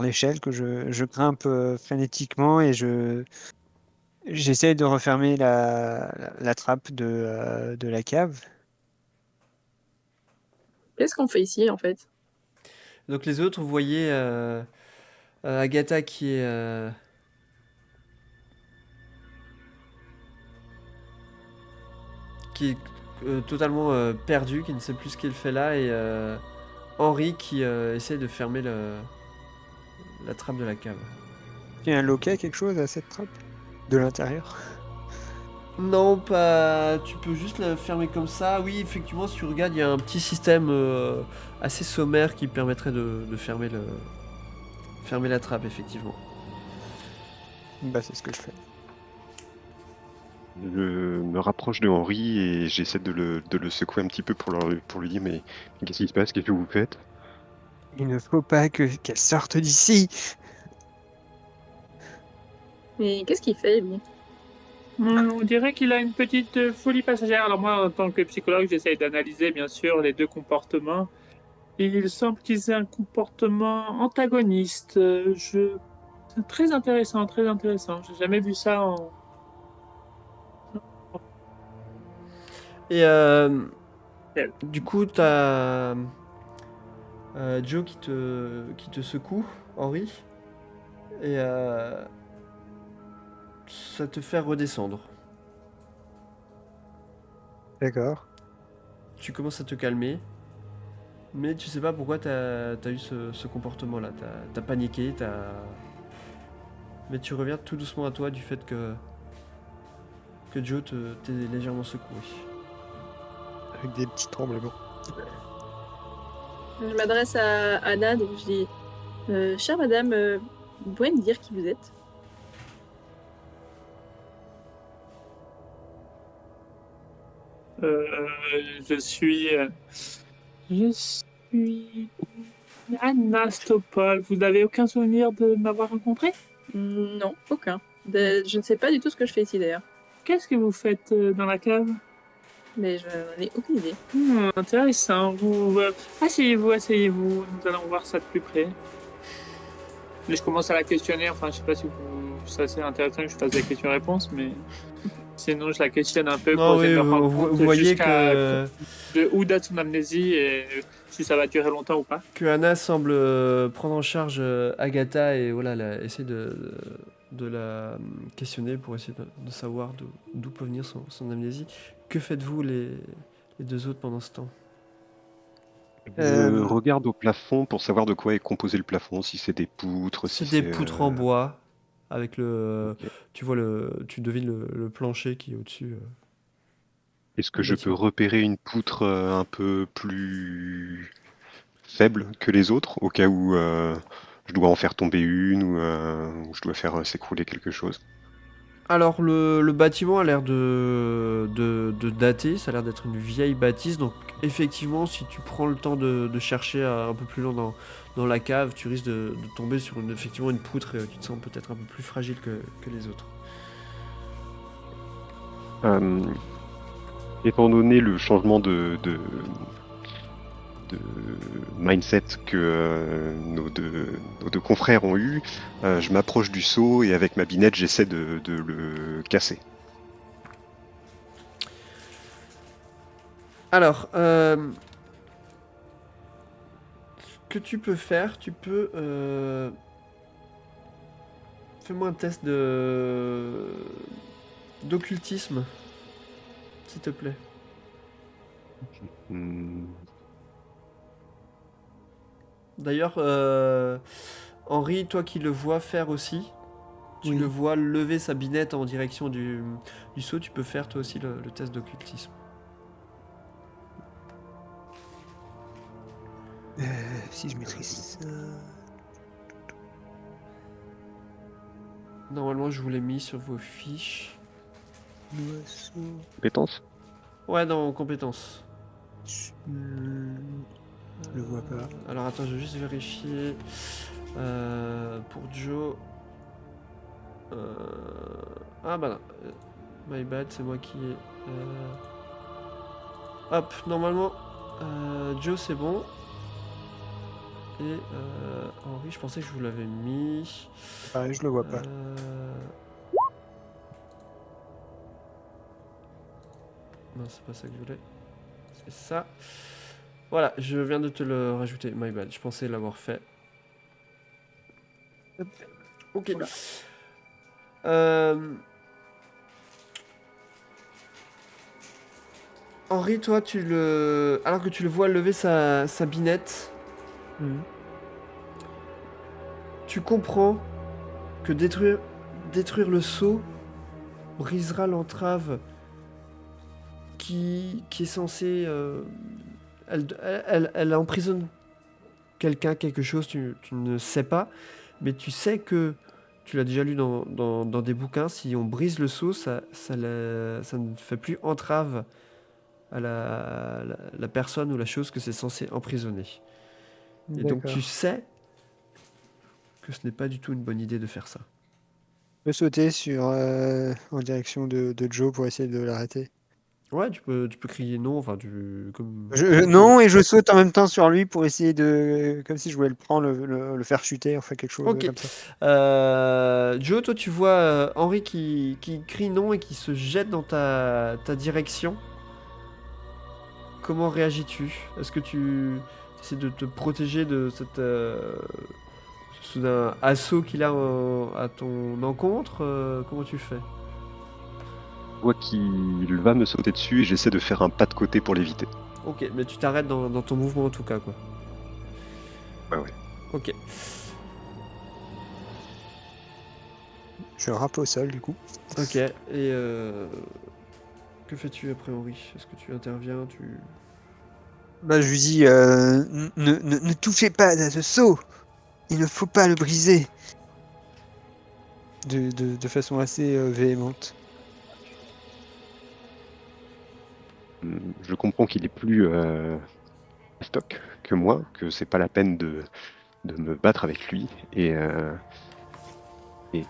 l'échelle que je grimpe frénétiquement et j'essaie de refermer la trappe de la cave. Qu'est-ce qu'on fait ici en fait? Donc les autres, vous voyez Agatha qui est... totalement perdue, qui ne sait plus ce qu'il fait là, et Henri qui essaie de fermer la trappe de la cave. Il y a un loquet, quelque chose à cette trappe de l'intérieur? Non, pas. Tu peux juste la fermer comme ça. Oui, effectivement, si tu regardes, il y a un petit système assez sommaire qui permettrait de fermer la trappe, effectivement. Bah, c'est ce que je fais. Je me rapproche de Henri et j'essaie de le secouer un petit peu pour lui dire mais qu'est-ce qui se passe? Qu'est-ce que vous faites? Il ne faut pas qu'elle sorte d'ici. Mais qu'est-ce qu'il fait lui? On dirait qu'il a une petite folie passagère. Alors moi, en tant que psychologue, j'essaye d'analyser bien sûr les deux comportements. Et il semble qu'ils aient un comportement antagoniste. C'est très intéressant, très intéressant. J'ai jamais vu ça en... Et du coup, t'as Joe qui te secoue, Henri, et ça te fait redescendre. D'accord. Tu commences à te calmer, mais tu sais pas pourquoi t'as eu ce comportement-là. T'as paniqué, mais tu reviens tout doucement à toi du fait que Joe t'ait légèrement secoué. Avec des petits tremblements. Je m'adresse à Anna, donc je dis chère madame, vous pouvez me dire qui vous êtes? Euh, je suis. Je suis. Anastopol. Vous n'avez aucun souvenir de m'avoir rencontré? Non, aucun. Je ne sais pas du tout ce que je fais ici d'ailleurs. Qu'est-ce que vous faites dans la cave? Mais je n'en ai aucune idée. Intéressant. Asseyez-vous, asseyez-vous. Nous allons voir ça de plus près. Et je commence à la questionner. Enfin, je sais pas si c'est assez intéressant que je fasse des questions-réponses, mais sinon je la questionne un peu Non, pour essayer oui, de me rendre vous compte voyez jusqu'à que, de où date son amnésie et si ça va durer longtemps ou pas. que Anna semble prendre en charge Agatha et voilà, essayer de la questionner pour essayer de savoir d'où peut venir son amnésie. Que faites-vous les deux autres pendant ce temps? Je regarde au plafond pour savoir de quoi est composé le plafond, si c'est des poutres, C'est si des c'est... poutres en bois avec Ok. tu devines le plancher qui est au-dessus. Est-ce que Du je peux bâtiment. repérer une poutre un peu plus faible que les autres, au cas où je dois en faire tomber une ou je dois faire s'écrouler quelque chose? Alors le bâtiment a l'air de dater, ça a l'air d'être une vieille bâtisse, donc effectivement si tu prends le temps de chercher un peu plus loin dans la cave, tu risques de tomber sur effectivement une poutre qui te semble peut-être un peu plus fragile que les autres. Euh, Étant donné le changement de mindset que nos deux confrères ont eu, je m'approche du seau et avec ma binette j'essaie de le casser. Alors, ce que tu peux faire, tu peux... fais-moi un test d'occultisme, s'il te plaît. Hmm, D'ailleurs, Henri, toi qui le vois faire aussi, tu Oui. le vois lever sa binette en direction du seau, tu peux faire toi aussi le test d'occultisme. Si je maîtrise ça. Normalement, je vous l'ai mis sur vos fiches. L'oiseau. Compétence? Ouais, dans compétences. Je le vois pas. Alors attends, je vais juste vérifier. Pour Joe. Ah bah non. My bad, c'est moi qui ai. Hop, normalement, Joe c'est bon. Et Henri, je pensais que je vous l'avais mis. Pareil, je le vois pas. Non, c'est pas ça que je voulais. C'est ça. Voilà, je viens de te le rajouter. My bad, je pensais l'avoir fait. Hop. Ok. Oula. Henri, toi, alors que tu le vois lever sa binette, tu comprends que détruire le seau brisera l'entrave qui est censée... elle emprisonne quelqu'un, quelque chose, tu ne sais pas, mais tu sais que, tu l'as déjà lu dans des bouquins, si on brise le seau, ça ne fait plus entrave à la personne ou la chose que c'est censé emprisonner. Et donc tu sais que ce n'est pas du tout une bonne idée de faire ça. Je peux sauter en direction de Joe pour essayer de l'arrêter. Ouais, tu peux crier non, enfin comme Non, et je saute en même temps sur lui pour essayer de... Comme si je voulais le prendre, le faire chuter, enfin quelque chose Ok. comme ça. Joe, toi tu vois Henri qui crie non et qui se jette dans ta direction. Comment réagis-tu? Est-ce que tu essaies de te protéger de cette soudain assaut qu'il a à ton encontre? Comment tu fais? Je vois qu'il va me sauter dessus et j'essaie de faire un pas de côté pour l'éviter. Ok, mais tu t'arrêtes dans ton mouvement en tout cas, quoi. Ouais. Ok. Je rappe au sol du coup. Ok, et que fais-tu après Henri? Est-ce que tu interviens? Bah, je lui dis, ne touchez pas à ce seau. Il ne faut pas le briser. De façon assez véhémente. Je comprends qu'il est plus stock que moi, que c'est pas la peine de me battre avec lui. Et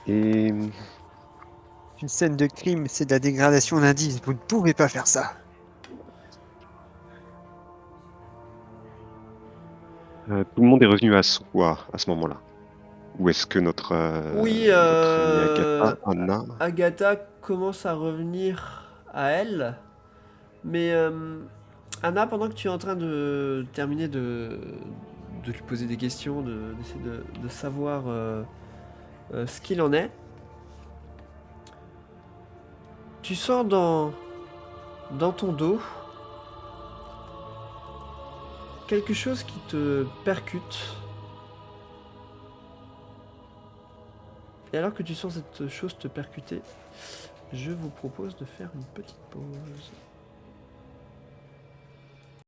Une scène de crime, c'est de la dégradation d'indice. Vous ne pouvez pas faire ça. tout le monde est revenu à soi à ce moment-là. Ou est-ce que notre Oui, amie Agatha, Anna, Agatha commence à revenir à elle, mais Anna, pendant que tu es en train de terminer de lui poser des questions, d'essayer de savoir ce qu'il en est, tu sens dans ton dos quelque chose qui te percute. Et alors que tu sens cette chose te percuter, je vous propose de faire une petite pause.